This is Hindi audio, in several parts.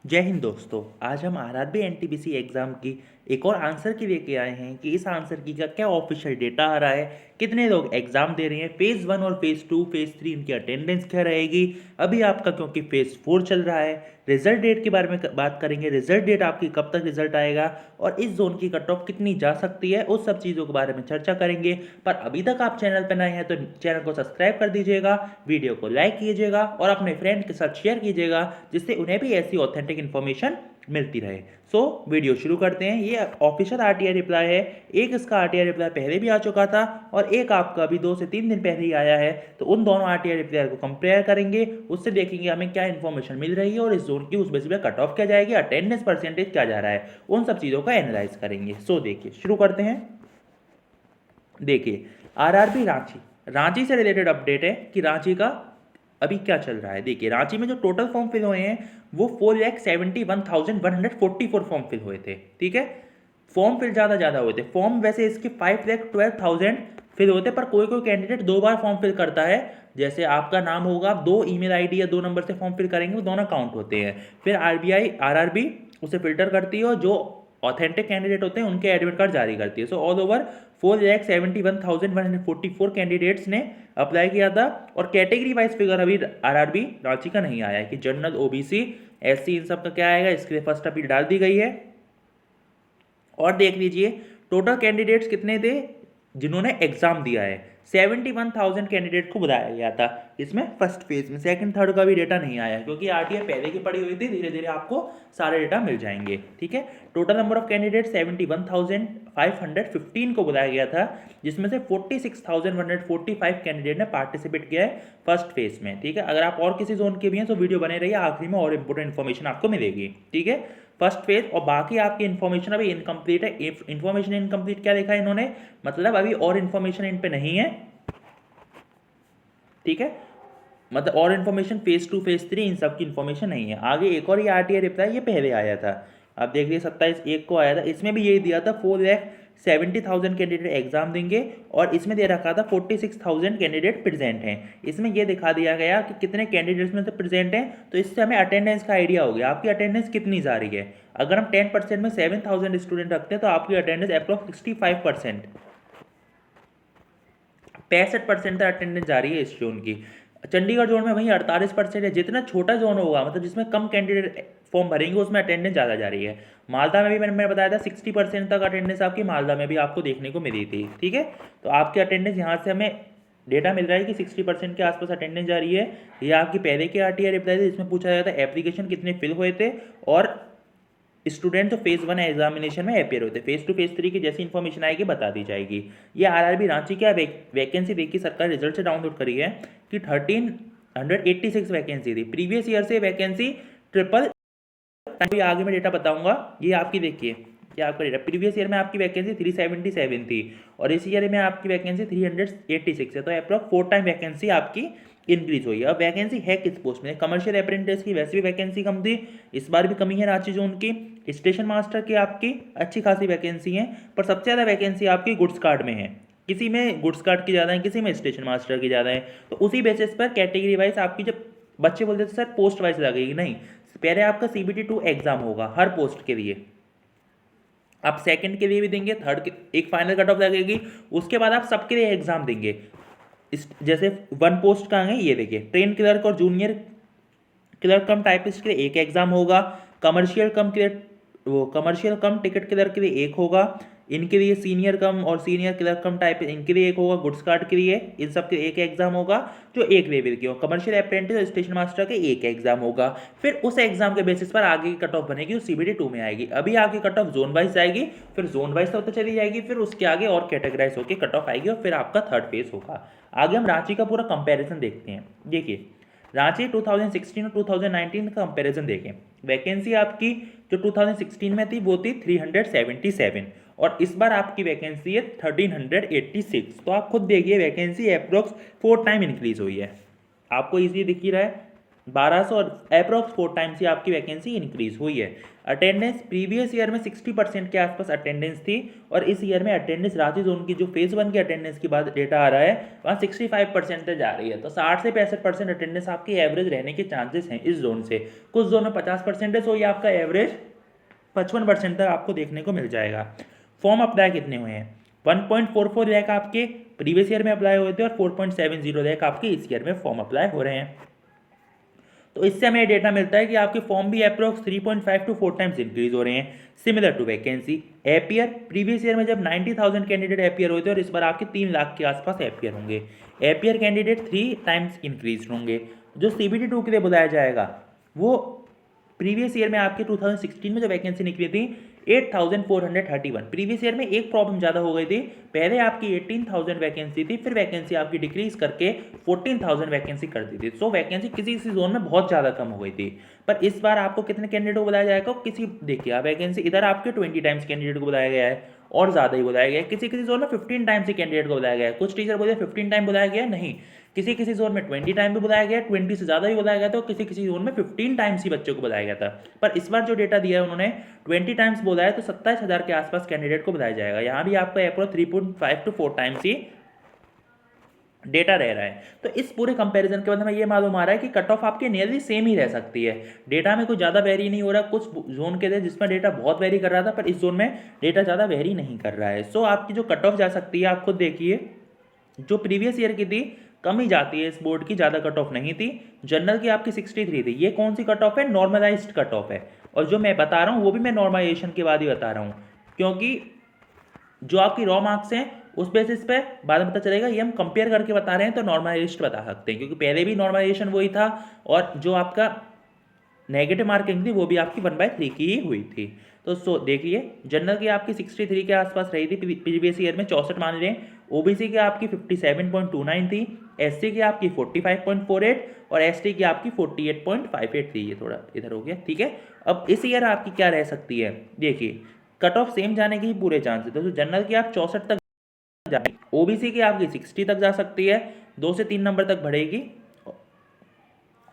जय हिंद दोस्तों। आज हम आरआरबी एनटीपीसी एग्जाम की एक और आंसर की लेके आए हैं कि इस आंसर की का क्या ऑफिशियल डेटा आ रहा है, कितने लोग एग्जाम दे रहे हैं, फेज 1 और फेज 2 फेज 3 इनकी अटेंडेंस क्या रहेगी। अभी आपका क्योंकि फेज 4 चल रहा है, रिजल्ट डेट के बारे में बात करेंगे। रिजल्ट डेट आपकी कब तक रिजल्ट आएगा और इस जोन की कट ऑफ कितनी जा सकती है, उस सब चीज़ों के बारे में चर्चा करेंगे। पर अभी तक आप चैनल पर नए हैं तो चैनल को सब्सक्राइब कर दीजिएगा, वीडियो को लाइक कीजिएगा और अपने फ्रेंड के साथ शेयर कीजिएगा, जिससे उन्हें भी ऐसी ऑथेंटिक इन्फॉर्मेशन मिलती रहे। वीडियो शुरू करते हैं। ये ऑफिशियल आरटीआई रिप्लाई है। एक इसका आरटीआई रिप्लाई पहले भी आ चुका था और एक आपका अभी 2 से 3 दिन पहले ही आया है। तो उन दोनों आरटीआई रिप्लाई को कंपेयर करेंगे, उससे देखेंगे हमें क्या इन्फॉर्मेशन मिल रही है और इस जोन की उस बेसिस पे कट ऑफ क्या जाएगी, अटेंडेंस परसेंटेज क्या जा रहा है, उन सब चीज़ों का एनालाइज करेंगे। देखिए शुरू करते हैं। देखिए आरआरबी रांची, रांची से रिलेटेड अपडेट है कि रांची का अभी क्या चल रहा है। देखिए रांची में जो टोटल फॉर्म फिल हुए हैं वो 4,71,144 फॉर्म फिल हुए थे। ठीक है, फॉर्म फिल ज़्यादा हुए थे। फॉर्म वैसे इसके 5,12,000 फिल होते, पर कोई कोई कैंडिडेट 2 बार फॉर्म फिल करता है। जैसे आपका नाम होगा, 2 ईमेल आईडी या 2 नंबर से फॉर्म फिल करेंगे, वो दोनों काउंट होते हैं। फिर आरआरबी उसे फिल्टर करती है और जो ऑथेंटिक कैंडिडेट होते हैं उनके एडमिट कार्ड जारी करती है। ऑल ओवर 4,71,144 कैंडिडेट्स ने अप्लाई किया था और कैटेगरी वाइज फिगर अभी आरआरबी रांची का नहीं आया है कि जनरल, ओबीसी, एससी इन सब का क्या आएगा। इसके लिए फर्स्ट अपील डाल दी गई है। और देख लीजिए टोटल कैंडिडेट्स कितने थे जिन्होंने एग्जाम दिया है। 71,000 कैंडिडेट को बुलाया गया था इसमें फर्स्ट फेज में। सेकंड थर्ड का भी डेटा नहीं आया क्योंकि आरटीआई पहले की पड़ी हुई थी। धीरे धीरे आपको सारे डेटा मिल जाएंगे। ठीक है, टोटल नंबर ऑफ कैंडिडेट 71,515 को बुलाया गया था, जिसमें से 46,145 कैंडिडेट ने पार्टिसिपेट किया है फर्स्ट फेज में। ठीक है, अगर आप और किसी जोन के भी हैं तो वीडियो बने रहिए, आखिरी में और इंपोर्टेंट इन्फॉर्मेशन आपको मिलेगी। ठीक है, फर्स्ट फेज और बाकी आपकी इन्फॉर्मेशन अभी इनकम्प्लीट है। इन्फॉर्मेशन इनकम्प्लीट क्या लिखा है इन्होंने, मतलब अभी और इन्फॉर्मेशन इन पे नहीं है। ठीक है, मतलब और इन्फॉर्मेशन फेज 2 फेज 3 इन सब की इन्फॉर्मेशन नहीं है। आगे एक और ये आरटीआई रिप्लाई ये पहले आया था, आप देख लीजिए 27/1 को आया था। इसमें भी यही दिया था 4,70,000 कैंडिडेट एग्जाम देंगे और इसमें दे रखा था 46,000 कैंडिडेट प्रेजेंट हैं। इसमें ये दिखा दिया गया कि कितने कैंडिडेट्स में से प्रेजेंट हैं, तो इससे हमें अटेंडेंस का आइडिया हो गया आपकी अटेंडेंस कितनी जा रही है। अगर हम 10% में 7,000 स्टूडेंट रखते हैं तो आपकी अटेंडेंस अप्रॉक्स 65%, 65% अटेंडेंस जा रही है इस जोन की। चंडीगढ़ जोन में वहीं 48% है। जितना छोटा जोन होगा, मतलब जिसमें कम कैंडिडेट फॉर्म भरेंगे, उसमें अटेंडेंस ज़्यादा जा रही है। मालदा में भी मैंने बताया था 60% तक अटेंडेंस आपकी मालदा में भी आपको देखने को मिली थी। ठीक है, तो आपकी अटेंडेंस यहाँ से हमें डेटा मिल रहा है कि 60% के आसपास अटेंडेंस जा रही है। ये आपकी पहले की आरटीआई रिप्लाई थी, इसमें पूछा गया था एप्लीकेशन कितने फिल हुए थे और स्टूडेंट जो फेज 1 एग्जामिनेशन में अपेयर होते हैं। फेज 2 फेज 3 की जैसी इन्फॉर्मेशन आएगी बता दी जाएगी। ये आरआरबी रांची क्या वैकेंसी देखी सरकार रिजल्ट से डाउनलोड करी है कि 1386 वैकेंसी थी। प्रीवियस ईयर से वैकेंसी ट्रिपल, आगे मैं डेटा बताऊंगा। ये आपकी देखिए, ये आपका डेटा प्रीवियस ईयर में आपकी वैकेंसी 377 थी और इस ईयर में आपकी वैकेंसी 386 है। तो अप्रॉक्स 4 टाइम वैकेंसी आपकी इंक्रीज हुई है। अब वैकेंसी है किस पोस्ट में, कमर्शियल अप्रेंटिस की वैसे भी वैकेंसी कम थी, इस बार भी कमी है रांची जोन की। स्टेशन मास्टर की आपकी अच्छी खासी वैकेंसी है, पर सबसे ज़्यादा वैकेंसी आपकी गुड्स कार्ड में है। किसी में गुड्स कार्ड की ज़्यादा है, किसी में स्टेशन मास्टर की ज़्यादा है। तो उसी बेसिस पर कैटेगरी वाइज आपकी, जब बच्चे बोलते थे सर पोस्ट वाइज लगेगी, नहीं, पहले आपका CBT 2 एग्जाम होगा हर पोस्ट के लिए। आप सेकंड के लिए भी देंगे, थर्ड के एक फाइनल कट ऑफ लगेगी, उसके बाद आप सबके लिए एग्जाम देंगे। जैसे 1 पोस्ट का है, ये देखिए ट्रेन क्लर्क और जूनियर क्लर्क कम टाइपिस्ट के लिए एक एग्जाम होगा। कमर्शियल कम टिकट क्लर्क के लिए एक होगा। इनके लिए सीनियर कम और सीनियर क्लर्क कम टाइप इनके लिए एक होगा। गुड्स कार्ड के लिए इन सब के एक एग्जाम होगा जो एक लेवल के हो। कमर्शियल अप्रेंटिस और स्टेशन मास्टर के एक एग्जाम होगा। फिर उस एग्जाम के बेसिस पर आगे की कट ऑफ बनेगी, वो CBT 2 में आएगी। अभी आगे कट ऑफ जोन वाइज जाएगी, फिर जोन वाइज तो चली जाएगी, फिर उसके आगे और कैटेगराइज होकर कट ऑफ आएगी और फिर आपका थर्ड फेज होगा। आगे हम रांची का पूरा कंपेरिजन देखते हैं। देखिए रांची 2016 और 2019 का कंपैरिजन देखें। वैकेंसी आपकी जो 2016 में थी वो थी 377 और इस बार आपकी वैकेंसी है 1386। तो आप खुद देखिए वैकेंसी अप्रोक्स 4 टाइम इंक्रीज हुई है। आपको इजी दिख ही रहा है, 1200 और अप्रॉक्स 4 टाइम्स ही आपकी वैकेंसी इंक्रीज हुई है। अटेंडेंस प्रीवियस ईयर में 60% के आसपास अटेंडेंस थी और इस ईयर में अटेंडेंस रांची जोन की जो फेज 1 की अटेंडेंस की बाद डेटा आ रहा है वहाँ 65% तक जा रही है। तो 60 से 65% अटेंडेंस आपकी एवरेज रहने के चांसेस हैं इस जोन से। कुछ जोन में 50% हो या आपका एवरेज 55% तक आपको देखने को मिल जाएगा। फॉर्म अप्लाई कितने हुए हैं? 1.44 लाख आपके प्रीवियस ईयर में अप्लाई हुए थे और 4.70 लाख आपके इस ईयर में फॉर्म अप्लाई हो रहे हैं। तो इससे हमें डेटा मिलता है कि आपके फॉर्म भी अप्रोक्स 3.5 to 4 टाइम्स इंक्रीज हो रहे हैं। Similar to vacancy appear previous year में जब 90,000 कैंडिडेट एपियर हुए थे और इस बार आपके 3 लाख के आसपास एपियर होंगे। एपियर कैंडिडेट 3 टाइम्स इंक्रीज होंगे। जो CBT 2 के लिए बुलाया जाएगा वो प्रीवियस ईयर में आपके 2016 में जो वैकेंसी निकली थी 8,431। प्रीवियस ईयर में एक प्रॉब्लम ज़्यादा हो गई थी, पहले आपकी 18,000 वैकेंसी थी, फिर वैकेंसी आपकी डिक्रीज करके 14,000 वैकेंसी कर दी थी। सो वैकेंसी किसी किसी जोन में बहुत ज़्यादा कम हो गई थी। पर इस बार आपको कितने कैंडिडेट को बुलाया जाएगा? किसी देखिए आप वैकेंसी इधर आपके 20 टाइम्स कैंडिडेट को बुलाया गया है और ज़्यादा ही बुलाया गया है। किसी किसी जोन में 15 टाइम्स ही कैंडिडेट को बुलाया गया है। कुछ टीचर बोले 15 टाइम बुलाया गया नहीं, किसी किसी जोन में 20 टाइम भी बुलाया गया, 20 से ज़्यादा भी बुलाया गया था, किसी किसी जोन में 15 टाइम्स ही बच्चों को बुलाया गया था। पर इस बार जो डेटा दिया है उन्होंने 20 टाइम्स बोला है, तो 27,000 के आसपास कैंडिडेट को बुलाया जाएगा। यहाँ भी आपका approach 3.5 to 4 times he data रह रहा है। तो इस पूरे कंपैरिजन के बाद हमें ये मालूम आ रहा है कि कट ऑफ आपके नियरली सेम ही रह सकती है। डेटा में कुछ ज़्यादा वेरी नहीं हो रहा। कुछ जोन के थे जिसमें डेटा बहुत वेरी कर रहा था, पर इस जोन में डेटा ज़्यादा वेरी नहीं कर रहा है। सो आपकी जो कट ऑफ जा सकती है आप खुद देखिए, जो प्रीवियस ईयर की थी कम ही जाती है, इस बोर्ड की ज़्यादा कट ऑफ नहीं थी। जनरल की आपकी 63 थी। ये कौन सी कट ऑफ है? नॉर्मलाइज्ड कट ऑफ है। और जो मैं बता रहा हूँ वो भी मैं नॉर्मलाइजेशन के बाद ही बता रहा हूँ, क्योंकि जो आपकी रॉ मार्क्स हैं उस बेसिस पे बाद में पता चलेगा। ये हम कंपेयर करके बता रहे हैं तो नॉर्मलाइजेशन बता सकते हैं, क्योंकि पहले भी नॉर्मलाइजेशन वही था और जो आपका नेगेटिव मार्किंग थी वो भी आपकी 1/3 की ही हुई थी। तो सो देखिए, जनरल की आपकी 63 के आसपास रही थी प्रीवियस ईयर में, 64 मान लें। ओबीसी की आपकी 57.29 थी, एससी की आपकी 45.48 और एसटी की आपकी 48.58 थी। ये थोड़ा इधर हो गया, ठीक है। अब इस ईयर आपकी क्या रह सकती है? देखिए, कट ऑफ सेम जाने के ही पूरे चांस है। तो जनरल की आप 64 तक जाएगी, ओबीसी की आपकी 60 तक जा सकती है, 2 से 3 नंबर तक बढ़ेगी।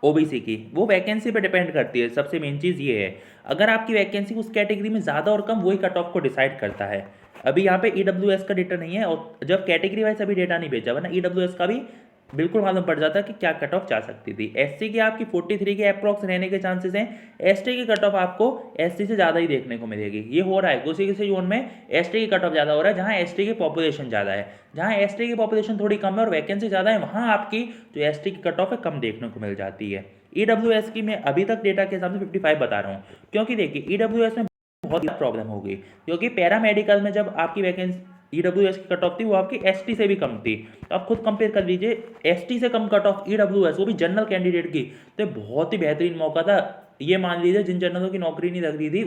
ओबीसी की वो वैकेंसी पे डिपेंड करती है। सबसे मेन चीज़ ये है, अगर आपकी वैकेंसी उस कैटेगरी में ज़्यादा और कम वही कट ऑफ को डिसाइड करता है। अभी यहाँ पे ईडब्ल्यूएस का डेटा नहीं है और जब कैटेगरी वाइज अभी डेटा नहीं भेजा, वरना ईडब्ल्यूएस का भी बिल्कुल मालूम पड़ जाता है कि क्या कट ऑफ जा सकती थी। एससी की आपकी 43 के अप्रॉक्स रहने के चांसेस हैं। एसटी की कट ऑफ आपको एससी से ज़्यादा ही देखने को मिलेगी। ये हो रहा है किसी किसी जोन में एसटी की कट ऑफ ज़्यादा हो रहा है, जहाँ एसटी की पॉपुलेशन ज़्यादा है। जहाँ एसटी की पॉपुलेशन थोड़ी कम है और वैकेंसी ज़्यादा है, वहाँ आपकी जो एसटी की कट ऑफ है कम देखने को मिल जाती है। ईडब्ल्यूएस की मैं अभी तक डेटा के हिसाब से 55 बता रहा हूँ, क्योंकि देखिए ईडब्ल्यूएस में बहुत प्रॉब्लम होगी, क्योंकि पैरामेडिकल में जब आपकी वैकेंसी ईडब्ल्यूएस की कट ऑफ थी वो आपकी एसटी से भी कम थी। तो आप खुद कंपेयर कर लीजिए, एसटी से कम कट ऑफ ईडब्ल्यूएस, वो भी जनरल कैंडिडेट की, तो बहुत ही बेहतरीन मौका था। ये मान लीजिए जिन जनरलों की नौकरी नहीं लग रही थी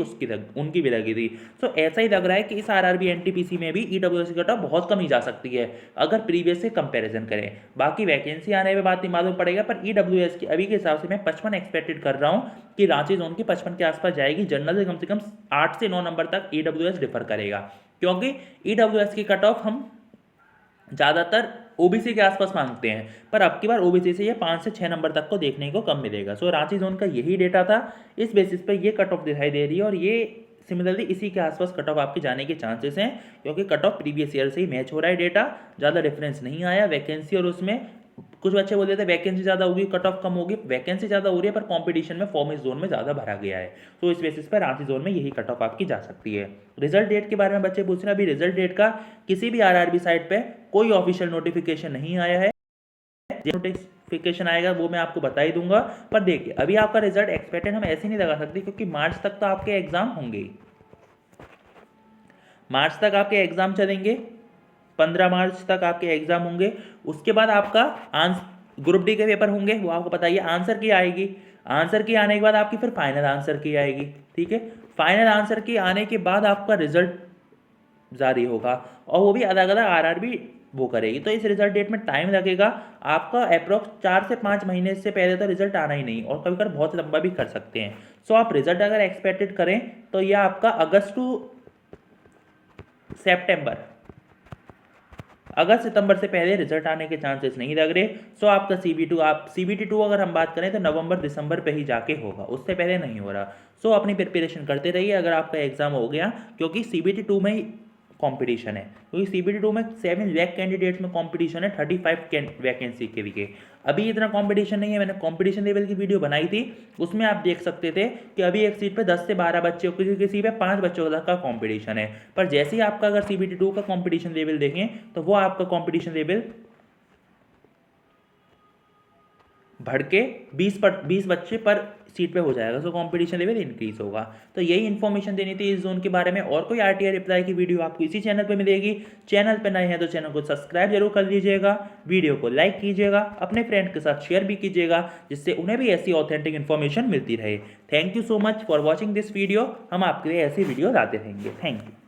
उनकी भी लगी थी। तो ऐसा ही लग रहा है कि इस आरआरबी एनटीपीसी में भी ईडब्ल्यूएस की कट ऑफ बहुत कम ही जा सकती है अगर प्रीवियस से कंपेरिजन करें। बाकी वैकेंसी आने में बात नहीं मालूम पड़ेगा, पर ईडब्ल्यूएस की अभी के हिसाब से मैं 55 एक्सपेक्टेड कर रहा हूँ कि रांची जोन की 55 के आसपास जाएगी। जनरल से कम 8 से 9 नंबर तक ईडब्ल्यूएस डिफर करेगा, क्योंकि ईडब्ल्यूएस की कट ऑफ हम ज़्यादातर ओबीसी के आसपास मांगते हैं, पर अब की बार ओबीसी से ये 5 से 6 नंबर तक को देखने को कम मिलेगा। सो रांची जोन का यही डेटा था, इस बेसिस पे ये कट ऑफ दिखाई दे रही है और ये सिमिलरली इसी के आसपास कट ऑफ आपके जाने के चांसेस हैं, क्योंकि कट ऑफ प्रीवियस ईयर से ही मैच हो रहा है डेटा, ज़्यादा डिफरेंस नहीं आया। वैकेंसी और उसमें कुछ बच्चे बोलते थे वैकेंसी ज़्यादा होगी कट ऑफ कम होगी, वैकेंसी ज़्यादा हो रही है पर कंपटीशन में फॉर्म इस जोन में ज़्यादा भरा गया है। तो इस बेसिस पर रांची जोन में यही कट ऑफ आपकी जा सकती है। रिजल्ट डेट के बारे में बच्चे पूछ रहे हैं, अभी रिजल्ट डेट का किसी भी आरआरबी साइट पे कोई ऑफिशियल नोटिफिकेशन नहीं आया है। नोटिफिकेशन आएगा वो मैं आपको बता ही दूंगा। पर देखिए, अभी आपका रिजल्ट एक्सपेक्टेड हम ऐसे नहीं लगा सकते, क्योंकि मार्च तक तो आपके एग्जाम होंगे, मार्च तक आपके एग्जाम चलेंगे, 15 मार्च तक आपके एग्जाम होंगे। उसके बाद आपका ग्रुप डी के पेपर होंगे, वो आपको पता ही है। आंसर की आएगी, आंसर की आने के बाद आपकी फिर फाइनल आंसर की आएगी, ठीक है। फाइनल आंसर की आने के बाद आपका रिजल्ट जारी होगा और वो भी अलग अलग आरआरबी वो करेगी। तो इस रिजल्ट डेट में टाइम लगेगा आपका अप्रोक्स 4 से 5 महीने से पहले तो रिजल्ट आना ही नहीं, और कभी कभी बहुत लंबा भी कर सकते हैं। सो आप रिजल्ट अगर एक्सपेक्टेड करें तो यह आपका अगस्त टू सेप्टेम्बर, अगस्त सितंबर से पहले रिजल्ट आने के चांसेस नहीं लग रहे। सो आपका CBT2 अगर हम बात करें तो नवंबर दिसंबर पे ही जाके होगा, उससे पहले नहीं हो रहा। सो अपनी प्रिपरेशन करते रहिए अगर आपका एग्जाम हो गया, क्योंकि CBT2 में ही कंपटीशन है, क्योंकि CBT2 में 7 लाख कैंडिडेट्स में कंपटीशन है 35 वैकेंसी के लिए। अभी इतना कंपटीशन नहीं है, मैंने कंपटीशन लेवल की वीडियो बनाई थी, उसमें आप देख सकते थे कि अभी एक सीट पे 10 से 12 बच्चे, किसी पे 5 बच्चों तक का कंपटीशन है। पर जैसे ही आपका अगर CBT2 का कंपटीशन लेवल देखें तो वो आपका कंपटीशन लेवल बढ़ के 20 बच्चे पर सीट पे हो जाएगा। सो कंपटीशन लेवल इंक्रीज होगा। तो यही इन्फॉर्मेशन देनी थी इस जोन के बारे में। और कोई RTI रिप्लाई की वीडियो आपको इसी चैनल पे मिलेगी। चैनल पे नए हैं तो चैनल को सब्सक्राइब जरूर कर लीजिएगा, वीडियो को लाइक कीजिएगा, अपने फ्रेंड के साथ शेयर भी कीजिएगा, जिससे उन्हें भी ऐसी ऑथेंटिक इन्फॉर्मेशन मिलती रहे। Thank you so much for watching this video. हम आपके लिए ऐसी वीडियो लाते रहेंगे। Thank you.